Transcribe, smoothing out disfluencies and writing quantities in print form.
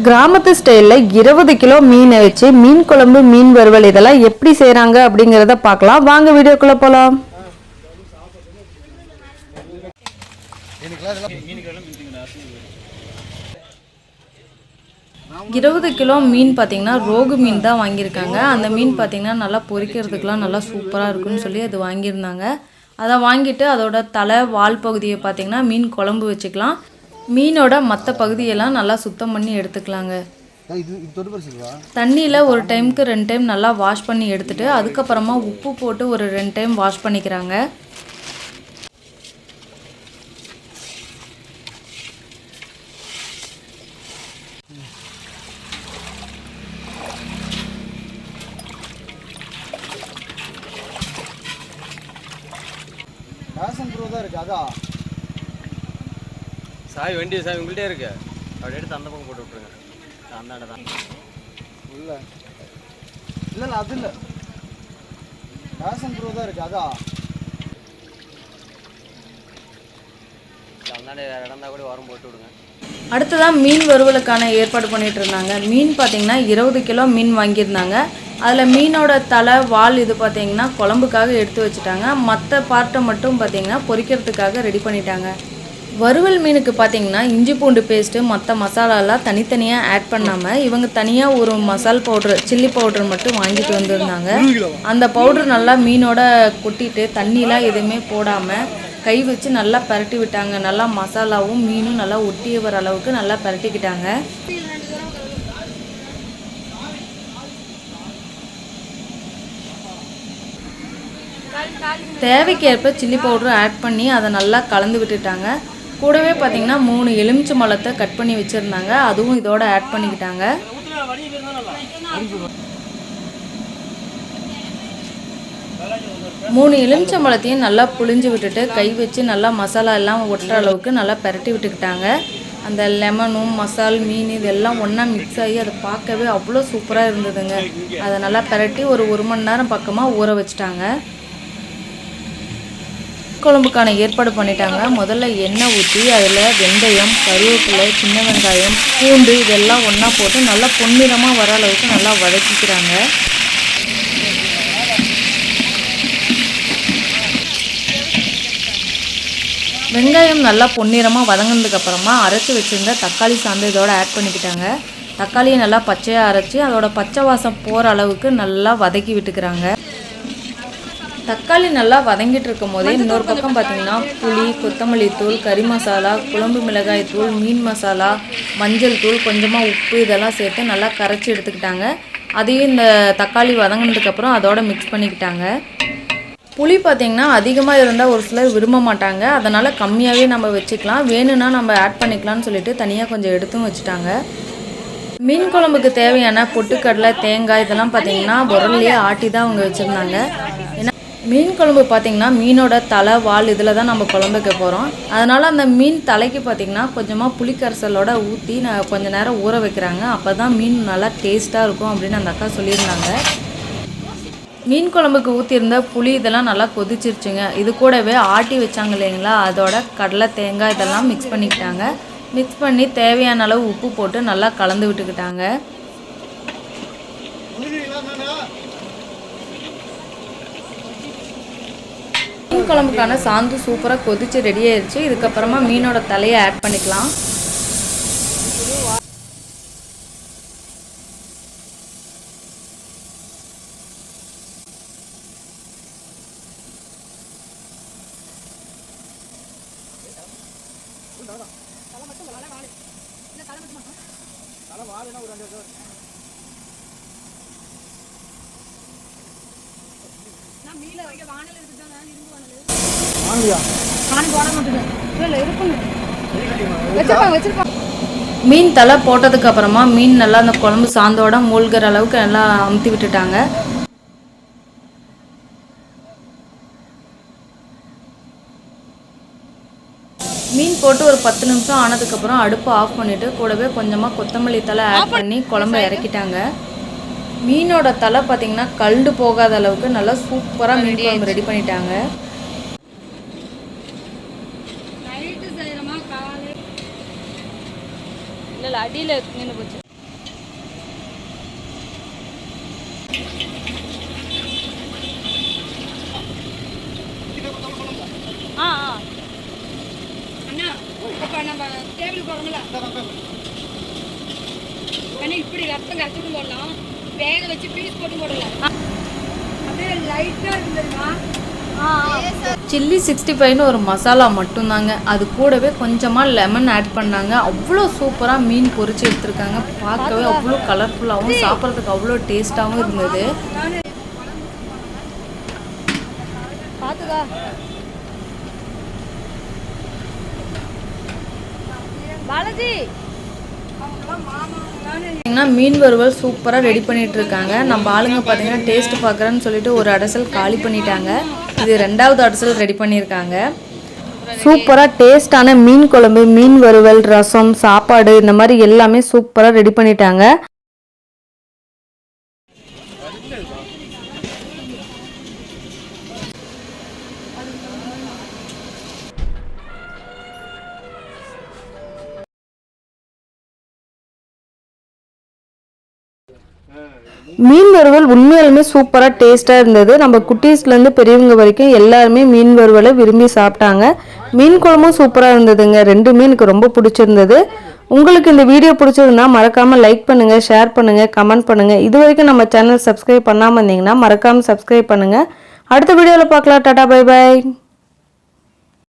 கிராமத்து ஸ்டைலில் 20 கிலோ மீனை வச்சு மீன் குழம்பு மீன் வறுவல் இதெல்லாம் எப்படி செய்கிறாங்க அப்படிங்கிறத பார்க்கலாம். வாங்க வீடியோக்குள்ளே போகலாம். 20 கிலோ மீன் பார்த்திங்கன்னா ரோகு மீன் தான் வாங்கியிருக்காங்க. அந்த மீன் பார்த்திங்கன்னா நல்லா பொரிக்கிறதுக்கெலாம் நல்லா சூப்பராக இருக்குன்னு சொல்லி அது வாங்கியிருந்தாங்க. அதை வாங்கிட்டு அதோட தலை வால் பகுதியை பார்த்திங்கன்னா மீன் குழம்பு வச்சுக்கலாம். மீனோட மற்ற பகுதியெல்லாம் நல்லா சுத்தம் பண்ணி எடுத்துக்கலாங்க. தண்ணியில் ஒரு டைமுக்கு 2 டைம் நல்லா வாஷ் பண்ணி எடுத்துகிட்டு அதுக்கப்புறமா உப்பு போட்டு ஒரு 2 டைம் வாஷ் பண்ணிக்கிறாங்க. சாய் வண்டி சாய் உங்கள்கிட்டே இருக்கு, அப்படி எடுத்து அந்த பக்கம் போட்டு விட்ருங்க. அந்த இடம் தான் இல்லை இல்லை இல்லை, அது இல்லை, ரேஷன் ப்ரோ தான் இருக்குது. அதா அந்தாண்ட இடம் தான் கூட வரும், போட்டு விடுங்க. அடுத்ததான் மீன் வறுவலுக்கான ஏற்பாடு பண்ணிகிட்டு இருந்தாங்க. மீன் பார்த்திங்கன்னா 20 கிலோ மீன் வாங்கியிருந்தாங்க. அதில் மீனோட தலை வால் இது பார்த்திங்கன்னா குழம்புக்காக எடுத்து வச்சுட்டாங்க. மற்ற பார்ட்டை மட்டும் பார்த்திங்கன்னா பொரிக்கிறதுக்காக ரெடி பண்ணிட்டாங்க. வறுவல் மீனுக்கு பார்த்திங்கன்னா இஞ்சி பூண்டு பேஸ்ட்டு மற்ற மசாலாலாம் தனித்தனியாக ஆட் பண்ணாமல் இவங்க தனியாக ஒரு மசால் பவுட்ரு சில்லி பவுட்ரு மட்டும் வாங்கிட்டு வந்திருந்தாங்க. அந்த பவுட்ரு நல்லா மீனோட கொட்டிட்டு தண்ணிலாம் எதுவுமே போடாமல் கை வச்சு நல்லா பரட்டி விட்டாங்க. நல்லா மசாலாவும் மீனும் நல்லா ஒட்டிய வர அளவுக்கு நல்லா பரட்டிக்கிட்டாங்க. தேவைக்கேற்ப சில்லி பவுட்ரு ஆட் பண்ணி அதை நல்லா கலந்து விட்டுட்டாங்க. கூடவே பார்த்திங்கன்னா 3 எலுமிச்சை பழத்தை கட் பண்ணி வச்சுருந்தாங்க, அதுவும் இதோட ஆட் பண்ணிக்கிட்டாங்க. 3 எலுமிச்சை பழத்தையும் நல்லா புளிஞ்சு விட்டுட்டு கை வச்சு நல்லா மசாலா எல்லாம் ஒட்டுற அளவுக்கு நல்லா பரட்டி விட்டுக்கிட்டாங்க. அந்த லெமனும் மசால் மீன் இதெல்லாம் ஒன்றா மிக்ஸ் ஆகி அதை பார்க்கவே அவ்வளோ சூப்பராக இருந்ததுங்க. அதை நல்லா பரட்டி ஒரு 1 மணி நேரம் பக்கமாக ஊற வச்சுட்டாங்க. குழம்புக்கான ஏற்பாடு பண்ணிட்டாங்க. முதல்ல எண்ணெய் ஊற்றி அதில் வெந்தயம், கருவேப்பிலை, சின்ன வெங்காயம், பூண்டு இதெல்லாம் ஒன்றா போட்டு நல்லா பொன்னிறமாக வர அளவுக்கு நல்லா வதக்கிக்கிறாங்க. வெங்காயம் நல்லா பொன்னிறமாக வதங்கினதுக்கப்புறமா அரைச்சி வச்சுருந்த தக்காளி சாந்து இதோட ஆட் பண்ணிக்கிட்டாங்க. தக்காளியை நல்லா பச்சையாக அரைச்சி அதோட பச்சை வாசம் போகிற அளவுக்கு நல்லா வதக்கி விட்டுக்கிறாங்க. தக்காளி நல்லா வதங்கிட்டு இருக்கும் போதே இன்னொரு பக்கம் பார்த்திங்கன்னா புளி, கொத்தமல்லி தூள், கறி மசாலா, குழம்பு மிளகாய் தூள், மீன் மசாலா, மஞ்சள் தூள், கொஞ்சமாக உப்பு இதெல்லாம் சேர்த்து நல்லா கரைச்சி எடுத்துக்கிட்டாங்க. அதையும் இந்த தக்காளி வதங்கினதுக்கப்புறம் அதோட மிக்ஸ் பண்ணிக்கிட்டாங்க. புளி பார்த்திங்கன்னா அதிகமாக இருந்தால் ஒரு சிலர் விரும்ப மாட்டாங்க, அதனால் கம்மியாகவே நம்ம வச்சுக்கலாம். வேணும்னா நம்ம ஆட் பண்ணிக்கலாம்னு சொல்லிட்டு தனியாக கொஞ்சம் எடுத்தும் வச்சுட்டாங்க. மீன் குழம்புக்கு தேவையான பொட்டுக்கடலை, தேங்காய் இதெல்லாம் பார்த்திங்கன்னா உரல்லையே ஆட்டி தான் அவங்க வச்சுருந்தாங்க. ஏன்னா மீன் குழம்பு பார்த்திங்கன்னா மீனோட தலை வால் இதில் தான் நம்ம குழம்புக்க போகிறோம். அதனால் அந்த மீன் தலைக்கு பார்த்திங்கன்னா கொஞ்சமாக புளிக்கரைசலோட ஊற்றி கொஞ்சம் நேரம் ஊற வைக்கிறாங்க. அப்போ தான் மீன் நல்லா டேஸ்ட்டாக இருக்கும் அப்படின்னு அந்த அக்கா சொல்லியிருந்தாங்க. மீன் குழம்புக்கு ஊற்றியிருந்த புளி இதெல்லாம் நல்லா கொதிச்சிருச்சுங்க. இது கூடவே ஆட்டி வச்சாங்க இல்லைங்களா, அதோட கடலை, தேங்காய் இதெல்லாம் மிக்ஸ் பண்ணிக்கிட்டாங்க. மிக்ஸ் பண்ணி தேவையான அளவு உப்பு போட்டு நல்லா கலந்து விட்டுக்கிட்டாங்க. மீன் குழம்புக்கான சாந்து சூப்பராக கொதிச்சு ரெடி ஆயிடுச்சு. இதுக்கப்புறமா மீனோட தலையை ஆட் பண்ணிக்கலாம். மீன் தலை போட்டதுக்கு அப்புறமா மீன் நல்லா அந்த குழம்பு சாந்தோட மூழ்கிற அளவுக்கு நல்லா அமுத்தி விட்டுட்டாங்க. மீன் போட்டு ஒரு 10 நிமிஷம் ஆனதுக்கப்புறம் அடுப்பை ஆஃப் பண்ணிவிட்டு கூடவே கொஞ்சமாக கொத்தமல்லி தலை ஆட் பண்ணி குழம்பை இறக்கிட்டாங்க. மீனோட தலை பார்த்திங்கன்னா கல்டு போகாத அளவுக்கு நல்லா சூப்பராக மீன் குழம்பு ரெடி பண்ணிட்டாங்க. இல்லை அடியில் நின்று போச்சு. அண்ணா இப்போ நம்ம டேபிள் போடுறோம்ல அண்ணா இப்படி ரத்தம் கரைச்சிட்டு போடலாம், வேக வச்சு பீஸ் போட்டு போடலாம். அப்படியே லைட்டாக இருந்ததுன்னா சில்லி 65ன்னு ஒரு மசாலா மட்டும்தாங்க. அது கூடவே கொஞ்சமாக லெமன் ஆட் பண்ணாங்க. அவ்வளோ சூப்பராக மீன் பொரிச்சு எடுத்துருக்காங்க. பார்க்கவே அவ்வளோ கலர்ஃபுல்லாகவும் சாப்பிட்றதுக்கு அவ்வளோ டேஸ்ட்டாகவும் இருந்தது. பார்த்துக்கா பாலாஜி மீன் வறுவல் சூப்பராக ரெடி பண்ணிட்டு இருக்காங்க. நம்ம ஆளுங்க பார்த்தீங்கன்னா டேஸ்ட் பார்க்குறேன்னு சொல்லிட்டு ஒரு அடசல் காலி பண்ணிட்டாங்க. இது 2வது அடசல் ரெடி பண்ணியிருக்காங்க. சூப்பராக டேஸ்டான மீன் குழம்பு, மீன் வறுவல், ரசம், சாப்பாடு இந்த மாதிரி எல்லாமே சூப்பராக ரெடி பண்ணிட்டாங்க. மீன் வறுவல் உண்மையாலுமே சூப்பராக டேஸ்ட்டாக இருந்தது. நம்ம குட்டீஸ்லேருந்து பெரியவங்க வரைக்கும் எல்லாருமே மீன் வறுவலை விரும்பி சாப்பிட்டாங்க. மீன் குழம்பும் சூப்பராக இருந்ததுங்க. 2மே எனக்கு ரொம்ப பிடிச்சிருந்தது. உங்களுக்கு இந்த வீடியோ பிடிச்சிருந்தா மறக்காமல் லைக் பண்ணுங்கள், ஷேர் பண்ணுங்கள், கமெண்ட் பண்ணுங்கள். இது வரைக்கும் நம்ம சேனல் சப்ஸ்கிரைப் பண்ணாமல் இருந்தீங்கன்னா மறக்காமல் சப்ஸ்கிரைப் பண்ணுங்கள். அடுத்த வீடியோவில் பார்க்கலாம். Tata, bye bye.